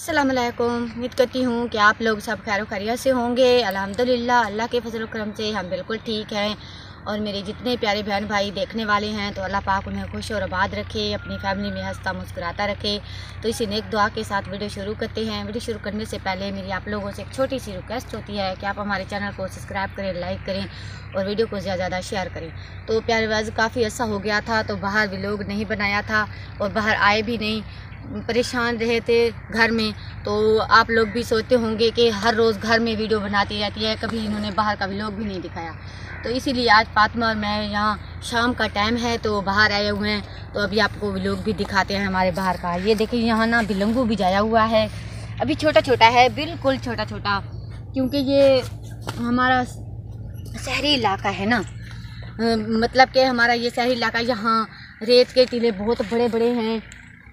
अस्सलामुअलैकुम। उम्मीद करती हूँ कि आप लोग सब खैर खैरियत से होंगे। अल्हम्दुलिल्लाह अल्लाह के फजल करम से हम बिल्कुल ठीक हैं। और मेरे जितने प्यारे बहन भाई देखने वाले हैं तो अल्लाह पाक उन्हें खुश और आबाद रखे, अपनी फैमिली में हंसता मुस्कुराता रखे। तो इसी नेक दुआ के साथ वीडियो शुरू करते हैं। वीडियो शुरू करने से पहले मेरी आप लोगों से एक छोटी सी रिक्वेस्ट होती है कि आप हमारे चैनल को सब्सक्राइब करें, लाइक करें और वीडियो को ज़्यादा शेयर करें। तो प्यारे वाज काफ़ी अच्छा हो गया था, तो बाहर व्लॉग नहीं बनाया था और बाहर आए भी नहीं, परेशान रहे थे घर में। तो आप लोग भी सोचते होंगे कि हर रोज़ घर में वीडियो बनाती रहती है, कभी इन्होंने बाहर का व्लॉग भी नहीं दिखाया। तो इसीलिए आज फातिमा और मैं यहाँ शाम का टाइम है तो बाहर आए हुए हैं। तो अभी आपको व्लॉग भी दिखाते हैं हमारे बाहर का। ये देखिए यहाँ ना बिलंगू भी जाया हुआ है, अभी छोटा छोटा है, बिल्कुल छोटा छोटा, क्योंकि ये हमारा शहरी इलाका है ना। मतलब कि हमारा ये शहरी इलाका, यहाँ रेत के टीले बहुत बड़े बड़े हैं,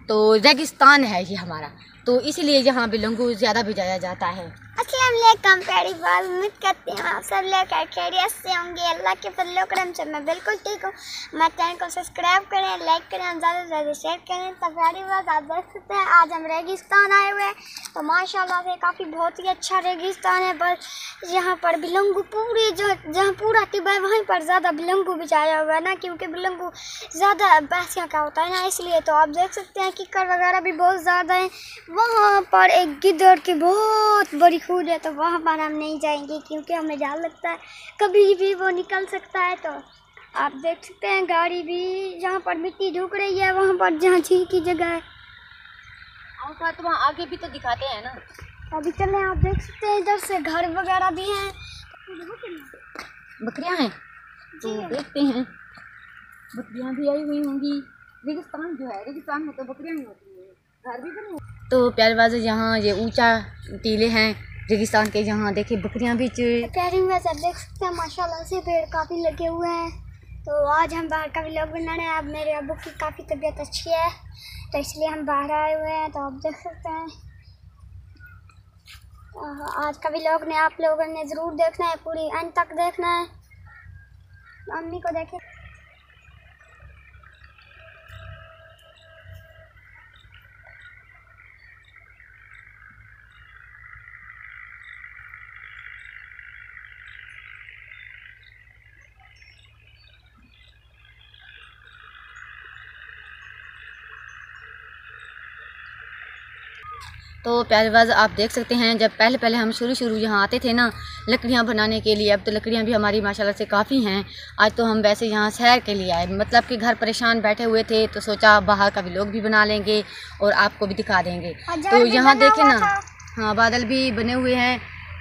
तो रेगिस्तान है ये हमारा, तो इसलिए यहाँ बिलंगू ज़्यादा भिजाया जाता है। अस्सलाम वालेकुम प्यारी बात, उम्मीद करती हूँ आप सब लोग खैरियत से होंगे। अल्लाह के फजल करम से मैं बिल्कुल ठीक हूँ। हमारे चैनल को सब्सक्राइब करें, लाइक करें और ज़्यादा से ज़्यादा शेयर करें। तो प्यारी बात आप देख सकते हैं आज हम रेगिस्तान आए हुए हैं, तो माशाल्लाह से काफ़ी बहुत ही अच्छा रेगिस्तान है। बस यहाँ पर बिलंगू पूरी जो जहाँ पूरा टिब्बा है वहीं पर ज़्यादा बिलंगू बिछाया हुआ है ना, क्योंकि बिलंगू ज़्यादा भैंसियों का होता है ना, इसलिए। तो आप देख सकते हैं कीकर वगैरह भी बहुत ज़्यादा है। वहाँ पर एक गिद्दड़ की बहुत बड़ी खूद है, तो वहाँ पर हम नहीं जाएंगे क्योंकि हमें डर लगता है कभी भी वो निकल सकता है। तो आप देख सकते हैं गाड़ी भी जहाँ पर मिट्टी ढूक रही है, वहाँ पर जहाँ झील की जगह है। और तो वहाँ आगे भी तो दिखाते हैं ना, अभी चले। आप देख सकते हैं इधर से घर वगैरह भी हैं, बकरियाँ हैं, तो देखते हैं। बकरियाँ भी आई हुई होंगी। रेगिस्तान जो है, रेगिस्तान में तो बकरियाँ ही होती हैं, घर भी बने। तो प्यारे बाज़ यहाँ ये ऊंचा टीले हैं रेगिस्तान के, यहाँ देखिए बकरियाँ भी प्यारी में सब देख सकते हैं माशाल्लाह से पेड़ काफ़ी लगे हुए हैं। तो आज हम बाहर का व्लॉग बना रहे हैं। अब मेरे अब्बू की काफ़ी तबीयत अच्छी है, तो इसलिए हम बाहर आए हुए हैं। तो आप देख सकते हैं आज का व्लॉग ने आप लोगों ने ज़रूर देखना है, पूरी अंत तक देखना है। मम्मी को देखें। तो प्यारे बाज़ आप देख सकते हैं, जब पहले हम शुरू यहाँ आते थे ना लकड़ियाँ बनाने के लिए, अब तो लकड़ियाँ भी हमारी माशाल्लाह से काफ़ी हैं। आज तो हम वैसे यहाँ सैर के लिए आए, मतलब कि घर परेशान बैठे हुए थे, तो सोचा बाहर का व्लॉग भी बना लेंगे और आपको भी दिखा देंगे। तो यहाँ देखें ना, हाँ बादल भी बने हुए हैं,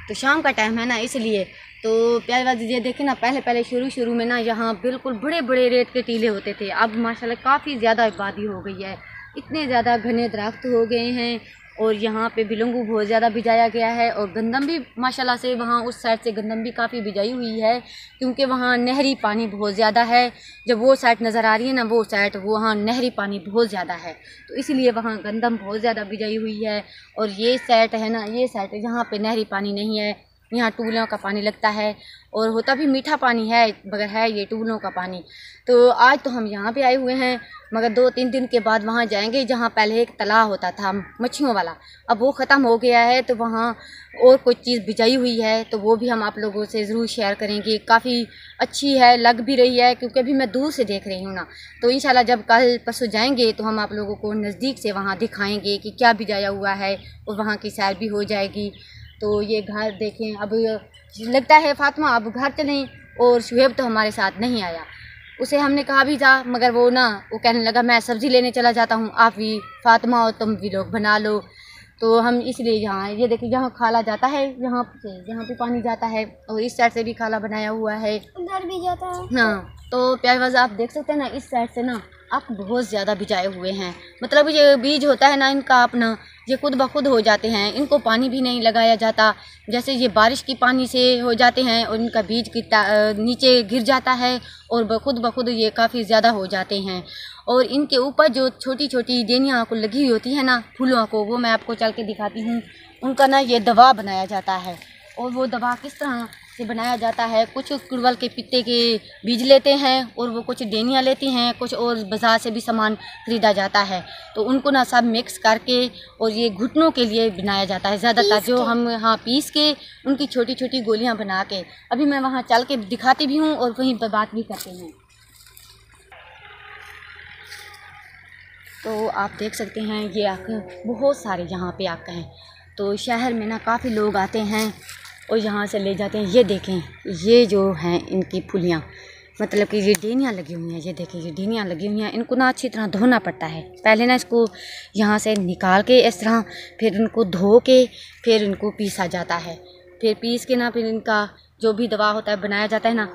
तो शाम का टाइम है ना इसलिए। तो प्यारे बाज़ ये देखें ना, पहले शुरू में ना यहाँ बिल्कुल बड़े बड़े रेत के टीले होते थे। अब माशाल्लाह काफ़ी ज़्यादा आबादी हो गई है, इतने ज़्यादा घने दरख्त हो गए हैं और यहाँ पे बिलंगू बहुत ज़्यादा भिजाया गया है। और गंदम भी माशाल्लाह से वहाँ उस साइड से गंदम भी काफ़ी भिजाई हुई है, क्योंकि वहाँ नहरी पानी बहुत ज़्यादा है। जब वो साइड नज़र आ रही है ना, वो साइड वहाँ नहरी पानी बहुत ज़्यादा है, तो इसलिए वहाँ गंदम बहुत ज़्यादा भिजाई हुई है। और ये साइड है ना, ये साइड यहाँ पे नहरी पानी नहीं है, यहाँ टूलों का पानी लगता है और होता भी मीठा पानी है, मगर है ये टूलों का पानी। तो आज तो हम यहाँ पे आए हुए हैं, मगर 2-3 दिन के बाद वहाँ जाएंगे जहाँ पहले एक तालाब होता था मच्छियों वाला, अब वो ख़त्म हो गया है। तो वहाँ और कोई चीज़ बिछाई हुई है, तो वो भी हम आप लोगों से ज़रूर शेयर करेंगे। काफ़ी अच्छी है, लग भी रही है, क्योंकि अभी मैं दूर से देख रही हूँ ना। तो इंशाल्लाह जब कल परसों जाएंगे तो हम आप लोगों को नज़दीक से वहाँ दिखाएँगे कि क्या बिछाया हुआ है, और वहाँ की सैर भी हो जाएगी। तो ये घर देखें, अब लगता है फातिमा अब घर चलें, और शुएब तो हमारे साथ नहीं आया। उसे हमने कहा भी था, मगर वो कहने लगा मैं सब्ज़ी लेने चला जाता हूँ, आप भी फातिमा और तुम भी लोग बना लो। तो हम इसलिए यहाँ, ये देखिए यहाँ खाला जाता है, यहाँ पे पानी जाता है, और इस साइड से भी खाला बनाया हुआ है, उधर भी जाता है। हाँ। तो प्यारे बाज़ आप देख सकते हैं ना, इस साइड से ना आप बहुत ज़्यादा बिछाए हुए हैं, मतलब ये बीज होता है ना इनका अपना, ये खुद ब खुद हो जाते हैं, इनको पानी भी नहीं लगाया जाता। जैसे ये बारिश की पानी से हो जाते हैं और इनका बीज नीचे गिर जाता है और खुद ब खुद ये काफ़ी ज़्यादा हो जाते हैं। और इनके ऊपर जो छोटी छोटी डेनियाँ को लगी हुई होती है ना फूलों को, वो मैं आपको चल के दिखाती हूँ। उनका ना ये दवा बनाया जाता है, और वो दवा किस तरह से बनाया जाता है। कुछ कुड़वल के पित्ते के बीज लेते हैं और वो कुछ डेनियाँ लेती हैं, कुछ और बाज़ार से भी सामान ख़रीदा जाता है। तो उनको ना सब मिक्स करके और ये घुटनों के लिए बनाया जाता है ज़्यादातर, जो हम पीस के उनकी छोटी छोटी गोलियाँ बना के। अभी मैं वहाँ चल के दिखाती भी हूँ और वहीं पर बात भी करते हैं। तो आप देख सकते हैं ये आँख बहुत सारे यहाँ पे आँख हैं। तो शहर में ना काफ़ी लोग आते हैं और यहाँ से ले जाते हैं। ये देखें, ये जो हैं इनकी फुलियाँ, मतलब कि ये डेनियाँ लगी हुई हैं। ये देखें, ये डेनियाँ लगी हुई हैं। इनको ना अच्छी तरह धोना पड़ता है। पहले ना इसको यहाँ से निकाल के इस तरह, फिर इनको धो के फिर इनको पीसा जाता है। फिर पीस के ना फिर इनका जो भी दवा होता है बनाया जाता है ना,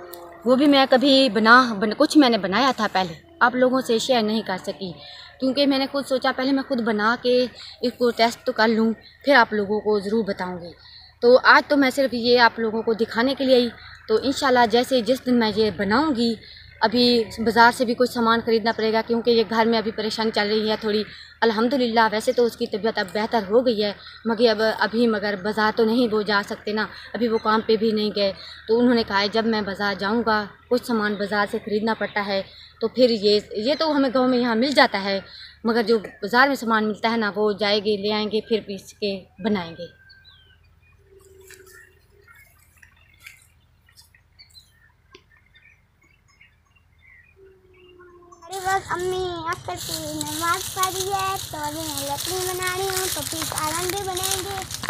वो भी मैं कभी कुछ मैंने बनाया था पहले, आप लोगों से शेयर नहीं कर सकी क्योंकि मैंने खुद सोचा पहले मैं खुद बना के इसको टेस्ट तो कर लूँ, फिर आप लोगों को ज़रूर बताऊँगी। तो आज तो मैं सिर्फ ये आप लोगों को दिखाने के लिए आई। तो इंशाल्लाह जैसे जिस दिन मैं ये बनाऊँगी, अभी बाज़ार से भी कुछ सामान ख़रीदना पड़ेगा क्योंकि ये घर में अभी परेशानी चल रही है थोड़ी। अल्हम्दुलिल्लाह वैसे तो उसकी तबीयत अब बेहतर हो गई है, मगर बाज़ार तो नहीं वो जा सकते ना, अभी वो काम पे भी नहीं गए। तो उन्होंने कहा है जब मैं बाज़ार जाऊँगा, कुछ सामान बाज़ार से ख़रीदना पड़ता है। तो फिर ये तो हमें गाँव में यहाँ मिल जाता है, मगर जो बाज़ार में सामान मिलता है ना, वो जाएंगे ले आएंगे, फिर पीस के बनाएंगे। अरे बस अम्मी अक्सर की नमाज पढ़ी है, तो अभी मैं लकड़ी बना रही हूँ, तो फिर आलम भी बनाएंगे।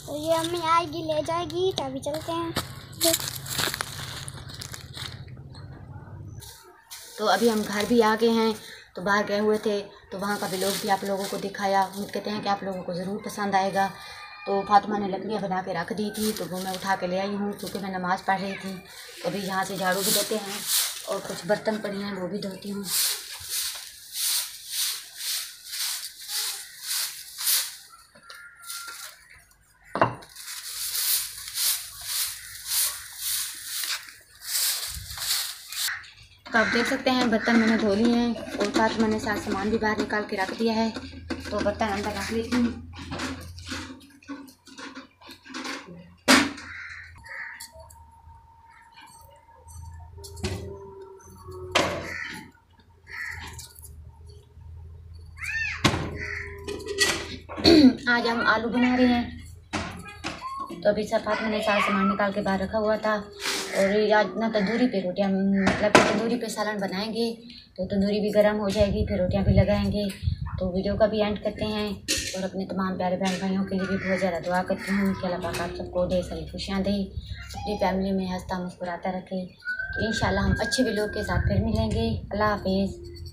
तो ये अम्मी आएगी ले जाएगी, तो अभी चलते हैं। तो अभी हम घर भी आ गए हैं। तो बाहर गए हुए थे तो वहाँ का भी लोग भी आप लोगों को दिखाया। उम्मीद कहते हैं कि आप लोगों को ज़रूर पसंद आएगा। तो फातिमा ने लकड़ियाँ बना के रख दी थी, तो वो मैं उठा के ले आई हूँ क्योंकि मैं नमाज़ पढ़ रही थी। तो अभी यहाँ से झाड़ू भी देते हैं और कुछ बर्तन पड़े हैं वो भी धोती हूँ। तो आप देख सकते हैं बर्तन मैंने धो लिए हैं और साथ मैंने सारा सामान भी बाहर निकाल के रख दिया है। तो बर्तन अंदर रख लेती हूँ। आज हम आलू बना रहे हैं। तो अभी सब हाथ मैंने सारा सामान निकाल के बाहर रखा हुआ था। और आज ना तंदूरी पे रोटियाँ, मतलब तंदूरी पे सालन बनाएंगे। तो तंदूरी भी गर्म हो जाएगी, फिर रोटियाँ भी लगाएंगे। तो वीडियो का भी एंड करते हैं और अपने तमाम प्यारे बहन भाइयों के लिए भी बहुत ज़्यादा दुआ करती हूँ कि अल्लाह पाक आप सबको ढेर सारी खुशियाँ दे, अपनी फैमिली में हंसता मुस्कुराता रखे। तो इंशाल्लाह हम अच्छे वीडियो के साथ फिर मिलेंगे। अल्लाह हाफिज़।